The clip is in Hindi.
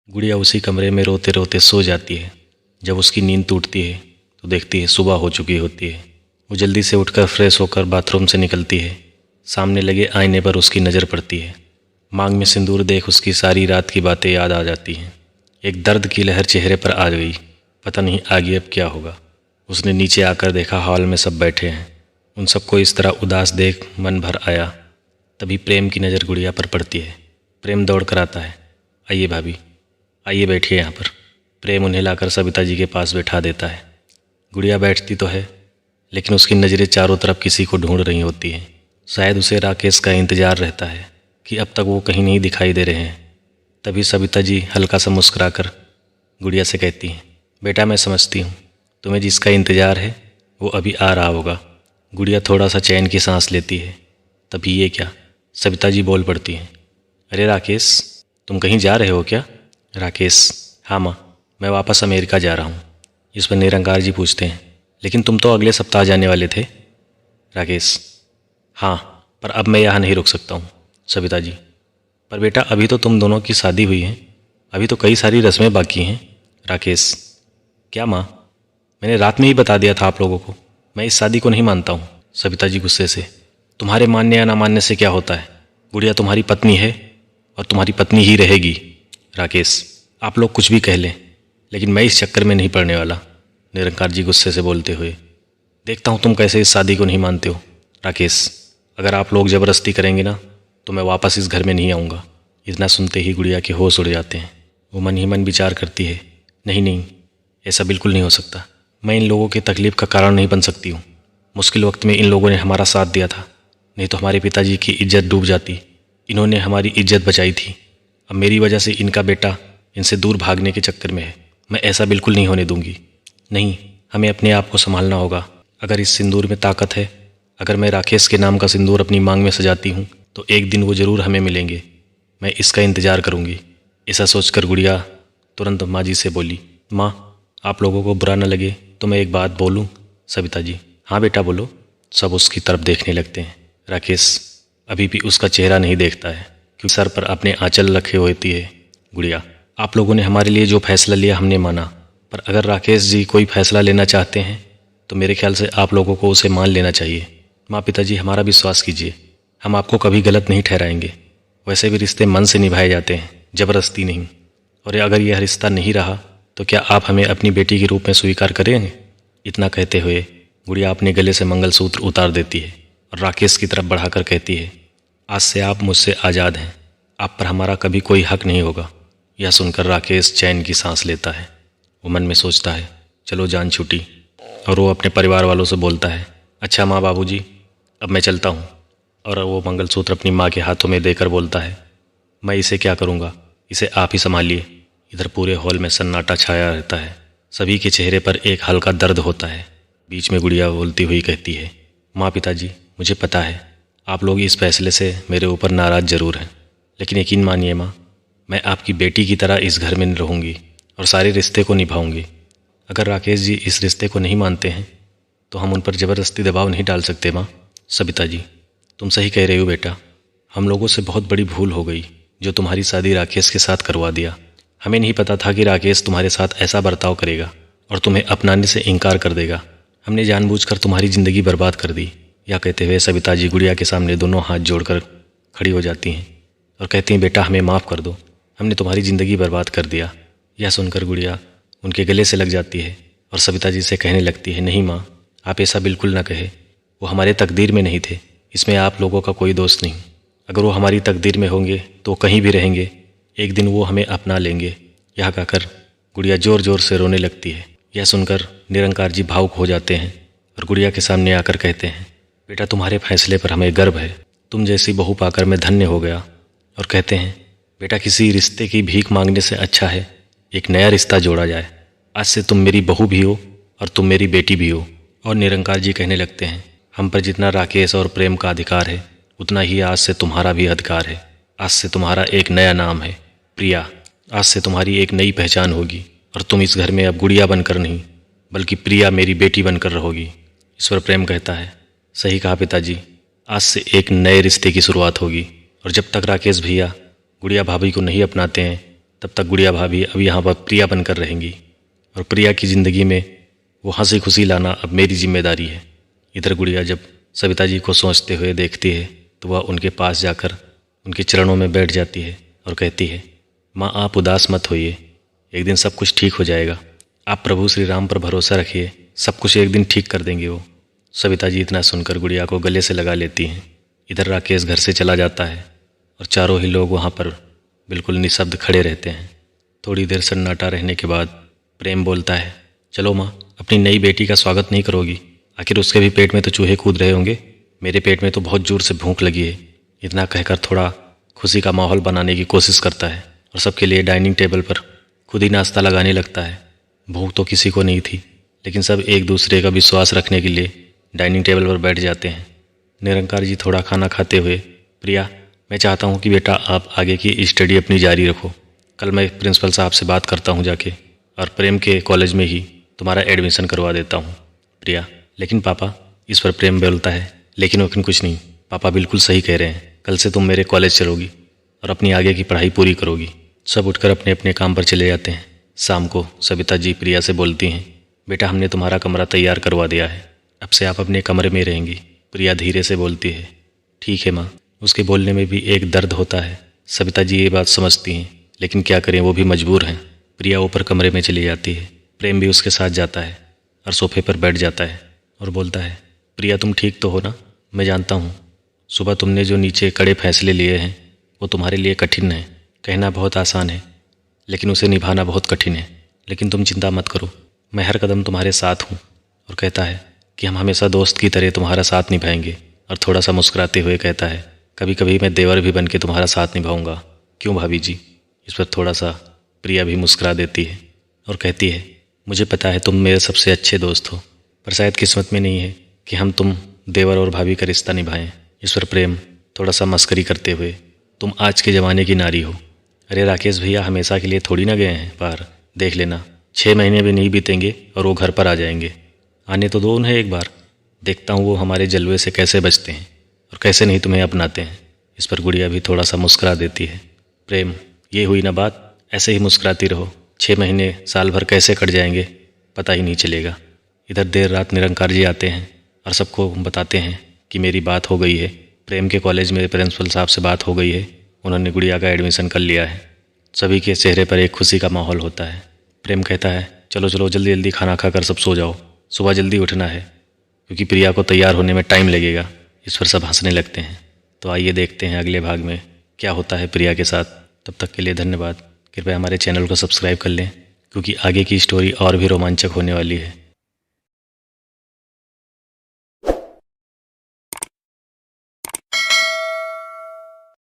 गुड़िया उसी कमरे में रोते रोते सो जाती है। जब उसकी नींद टूटती है तो देखती है सुबह हो चुकी होती है। वो जल्दी से उठकर फ्रेश होकर बाथरूम से निकलती है। सामने लगे आईने पर उसकी नज़र पड़ती है। मांग में सिंदूर देख उसकी सारी रात की बातें याद आ जाती हैं। एक दर्द की लहर चेहरे पर आ गई। पता नहीं आगे अब क्या होगा। उसने नीचे आकर देखा हॉल में सब बैठे हैं। उन सबको इस तरह उदास देख मन भर आया। तभी प्रेम की नज़र गुड़िया पर पड़ती है। प्रेम दौड़ कर आता है। आइए भाभी, आइए बैठिए यहाँ पर। प्रेम उन्हें लाकर सविता जी के पास बैठा देता है। गुड़िया बैठती तो है, लेकिन उसकी नज़रें चारों तरफ किसी को ढूंढ रही होती हैं। शायद उसे राकेश का इंतज़ार रहता है कि अब तक वो कहीं नहीं दिखाई दे रहे हैं। तभी सविता जी हल्का सा मुस्कुराकर गुड़िया से कहती हैं, बेटा मैं समझती हूँ तुम्हें जिसका इंतज़ार है वो अभी आ रहा होगा। गुड़िया थोड़ा सा चैन की सांस लेती है। तभी ये क्या, सविता जी बोल पड़ती हैं, अरे राकेश तुम कहीं जा रहे हो क्या? राकेश, हाँ माँ, मैं वापस अमेरिका जा रहा हूँ। इस पर निरंकार जी पूछते हैं, लेकिन तुम तो अगले सप्ताह जाने वाले थे। राकेश, हाँ, पर अब मैं यहाँ नहीं रुक सकता हूँ। सविता जी, पर बेटा अभी तो तुम दोनों की शादी हुई है, अभी तो कई सारी रस्में बाकी हैं। राकेश, क्या माँ, मैंने रात में ही बता दिया था आप लोगों को, मैं इस शादी को नहीं मानता हूँ। सविता जी गुस्से से, तुम्हारे मानने या ना मानने से क्या होता है? गुड़िया तुम्हारी पत्नी है और तुम्हारी पत्नी ही रहेगी। राकेश, आप लोग कुछ भी कह लें, लेकिन मैं इस चक्कर में नहीं पड़ने वाला। निरंकार जी गुस्से से बोलते हुए, देखता हूँ तुम कैसे इस शादी को नहीं मानते हो। राकेश, अगर आप लोग ज़बरदस्ती करेंगे ना तो मैं वापस इस घर में नहीं आऊँगा। इतना सुनते ही गुड़िया के होश उड़ जाते हैं। वो मन ही मन विचार करती है, नहीं नहीं, ऐसा बिल्कुल नहीं हो सकता। मैं इन लोगों की तकलीफ़ का कारण नहीं बन सकती हूँ। मुश्किल वक्त में इन लोगों ने हमारा साथ दिया था, नहीं तो हमारे पिताजी की इज्जत डूब जाती। इन्होंने हमारी इज्जत बचाई थी। अब मेरी वजह से इनका बेटा इनसे दूर भागने के चक्कर में है। मैं ऐसा बिल्कुल नहीं होने दूंगी। नहीं, हमें अपने आप को संभालना होगा। अगर इस सिंदूर में ताकत है, अगर मैं राकेश के नाम का सिंदूर अपनी मांग में सजाती हूँ तो एक दिन वो ज़रूर हमें मिलेंगे। मैं इसका इंतज़ार करूँगी। ऐसा सोचकर गुड़िया तुरंत माँ जी से बोली, माँ आप लोगों को बुरा न लगे तो मैं एक बात बोलूँ? सविता जी, हाँ बेटा बोलो। सब उसकी तरफ देखने लगते हैं। राकेश अभी भी उसका चेहरा नहीं देखता है क्योंकि सर पर अपने आंचल रखे होती है। गुड़िया, आप लोगों ने हमारे लिए जो फैसला लिया हमने माना, पर अगर राकेश जी कोई फैसला लेना चाहते हैं तो मेरे ख्याल से आप लोगों को उसे मान लेना चाहिए। माँ पिताजी हमारा विश्वास कीजिए, हम आपको कभी गलत नहीं ठहराएंगे। वैसे भी रिश्ते मन से निभाए जाते हैं, ज़बरदस्ती नहीं। और अगर यह रिश्ता नहीं रहा तो क्या आप हमें अपनी बेटी के रूप में स्वीकार करेंगे? इतना कहते हुए गुड़िया अपने गले से मंगलसूत्र उतार देती है और राकेश की तरफ बढ़ाकर कहती है, आज से आप मुझसे आज़ाद हैं, आप पर हमारा कभी कोई हक नहीं होगा। यह सुनकर राकेश चैन की सांस लेता है। वो मन में सोचता है, चलो जान छूटी। और वो अपने परिवार वालों से बोलता है, अच्छा माँ बाबूजी, अब मैं चलता हूँ। और वो मंगलसूत्र अपनी माँ के हाथों में देकर बोलता है, मैं इसे क्या करूँगा, इसे आप ही संभालिए। इधर पूरे हॉल में सन्नाटा छाया रहता है। सभी के चेहरे पर एक हल्का दर्द होता है। बीच में गुड़िया बोलती हुई कहती है, माँ पिताजी मुझे पता है आप लोग इस फैसले से मेरे ऊपर नाराज़ ज़रूर हैं, लेकिन यकीन मानिए माँ, मैं आपकी बेटी की तरह इस घर में रहूँगी और सारे रिश्ते को निभाऊंगी। अगर राकेश जी इस रिश्ते को नहीं मानते हैं तो हम उन पर ज़बरदस्ती दबाव नहीं डाल सकते माँ। सविता जी, तुम सही कह रही हो बेटा, हम लोगों से बहुत बड़ी भूल हो गई जो तुम्हारी शादी राकेश के साथ करवा दिया। हमें नहीं पता था कि राकेश तुम्हारे साथ ऐसा बर्ताव करेगा और तुम्हें अपनाने से इनकार कर देगा। हमने जानबूझकर तुम्हारी ज़िंदगी बर्बाद कर दी। यह कहते हुए सविता जी गुड़िया के सामने दोनों हाथ जोड़कर खड़ी हो जाती हैं और कहती हैं, बेटा हमें माफ़ कर दो, हमने तुम्हारी ज़िंदगी बर्बाद कर दिया। यह सुनकर गुड़िया उनके गले से लग जाती है और सविता जी से कहने लगती है, नहीं माँ, आप ऐसा बिल्कुल ना कहे। वो हमारे तकदीर में नहीं थे, इसमें आप लोगों का कोई दोष नहीं। अगर वो हमारी तकदीर में होंगे तो कहीं भी रहेंगे, एक दिन वो हमें अपना लेंगे। यह कहकर गुड़िया ज़ोर ज़ोर से रोने लगती है। यह सुनकर निरंकार जी भावुक हो जाते हैं और गुड़िया के सामने आकर कहते हैं, बेटा तुम्हारे फैसले पर हमें गर्व है, तुम जैसी बहू पाकर मैं धन्य हो गया। और कहते हैं, बेटा किसी रिश्ते की भीख मांगने से अच्छा है एक नया रिश्ता जोड़ा जाए। आज से तुम मेरी बहू भी हो और तुम मेरी बेटी भी हो। और निरंकार जी कहने लगते हैं, हम पर जितना राकेश और प्रेम का अधिकार है उतना ही आज से तुम्हारा भी अधिकार है। आज से तुम्हारा एक नया नाम है प्रिया। आज से तुम्हारी एक नई पहचान होगी और तुम इस घर में अब गुड़िया बनकर नहीं बल्कि प्रिया मेरी बेटी बनकर रहोगी। ईश्वर प्रेम कहता है, सही कहा पिताजी, आज से एक नए रिश्ते की शुरुआत होगी। और जब तक राकेश भैया गुड़िया भाभी को नहीं अपनाते हैं तब तक गुड़िया भाभी अब यहाँ पर प्रिया बनकर रहेंगी और प्रिया की ज़िंदगी में वो हंसी खुशी लाना अब मेरी जिम्मेदारी है। इधर गुड़िया जब सविता जी को सोचते हुए देखती है तो वह उनके पास जाकर उनके चरणों में बैठ जाती है और कहती है, माँ आप उदास मत होइए, एक दिन सब कुछ ठीक हो जाएगा। आप प्रभु श्री राम पर भरोसा रखिए, सब कुछ एक दिन ठीक कर देंगे वो। सविता जी इतना सुनकर गुड़िया को गले से लगा लेती हैं। इधर राकेश घर से चला जाता है और चारों ही लोग वहाँ पर बिल्कुल निशब्द खड़े रहते हैं। थोड़ी देर सन्नाटा रहने के बाद प्रेम बोलता है, चलो माँ, अपनी नई बेटी का स्वागत नहीं करोगी? आखिर उसके भी पेट में तो चूहे कूद रहे होंगे, मेरे पेट में तो बहुत जोर से भूख लगी है। इतना कहकर थोड़ा खुशी का माहौल बनाने की कोशिश करता है और सबके लिए डाइनिंग टेबल पर खुद ही नाश्ता लगाने लगता है। भूख तो किसी को नहीं थी, लेकिन सब एक दूसरे का विश्वास रखने के लिए डाइनिंग टेबल पर बैठ जाते हैं। निरंकार जी थोड़ा खाना खाते हुए, प्रिया मैं चाहता हूँ कि बेटा आप आगे की स्टडी अपनी जारी रखो। कल मैं प्रिंसिपल साहब से बात करता हूँ जाके और प्रेम के कॉलेज में ही तुम्हारा एडमिशन करवा देता हूँ। प्रिया, लेकिन पापा, इस पर प्रेम बोलता है, लेकिन कुछ नहीं, पापा बिल्कुल सही कह रहे हैं। कल से तुम मेरे कॉलेज चलोगी और अपनी आगे की पढ़ाई पूरी करोगी। सब उठकर अपने अपने काम पर चले जाते हैं। शाम को सविता जी प्रिया से बोलती हैं, बेटा हमने तुम्हारा कमरा तैयार करवा दिया है, अब से आप अपने कमरे में रहेंगी। प्रिया धीरे से बोलती है, ठीक है माँ। उसके बोलने में भी एक दर्द होता है। सविता जी ये बात समझती हैं, लेकिन क्या करें, वो भी मजबूर हैं। प्रिया ऊपर कमरे में चली जाती है। प्रेम भी उसके साथ जाता है और सोफे पर बैठ जाता है और बोलता है, प्रिया तुम ठीक तो हो ना? मैं जानता हूँ सुबह तुमने जो नीचे कड़े फैसले लिए हैं वो तुम्हारे लिए कठिन है। कहना बहुत आसान है, लेकिन उसे निभाना बहुत कठिन है। लेकिन तुम चिंता मत करो, मैं हर कदम तुम्हारे साथ हूँ। और कहता है कि हम हमेशा दोस्त की तरह तुम्हारा साथ निभाएंगे। और थोड़ा सा मुस्कुराते हुए कहता है, कभी कभी मैं देवर भी बन के तुम्हारा साथ निभाऊंगा। क्यों भाभी जी? इस पर थोड़ा सा प्रिया भी मुस्कुरा देती है और कहती है, मुझे पता है तुम मेरे सबसे अच्छे दोस्त हो, पर शायद किस्मत में नहीं है कि हम तुम देवर और भाभी का रिश्ता निभाएं। इस पर प्रेम थोड़ा सा मस्करी करते हुए, तुम आज के ज़माने की नारी हो। अरे राकेश भैया हमेशा के लिए थोड़ी ना गए हैं बाहर, देख लेना 6 महीने भी नहीं बीतेंगे और वो घर पर आ जाएंगे। आने तो दो उन्हें एक बार, देखता हूँ वो हमारे जलवे से कैसे बचते हैं और कैसे नहीं तुम्हें अपनाते हैं। इस पर गुड़िया भी थोड़ा सा मुस्कुरा देती है। प्रेम, ये हुई ना बात, ऐसे ही मुस्कुराती रहो, 6 महीने साल भर कैसे कट जाएंगे पता ही नहीं चलेगा। इधर देर रात निरंकार जी आते हैं और सबको बताते हैं कि मेरी बात हो गई है, प्रेम के कॉलेज में प्रिंसिपल साहब से बात हो गई है, उन्होंने गुड़िया का एडमिशन कर लिया है। सभी के चेहरे पर एक खुशी का माहौल होता है। प्रेम कहता है, चलो चलो जल्दी जल्दी खाना खाकर सब सो जाओ, सुबह जल्दी उठना है क्योंकि प्रिया को तैयार होने में टाइम लगेगा। इस पर सब हंसने लगते हैं। तो आइए देखते हैं अगले भाग में क्या होता है प्रिया के साथ। तब तक के लिए धन्यवाद। कृपया हमारे चैनल को सब्सक्राइब कर लें क्योंकि आगे की स्टोरी और भी रोमांचक होने वाली है।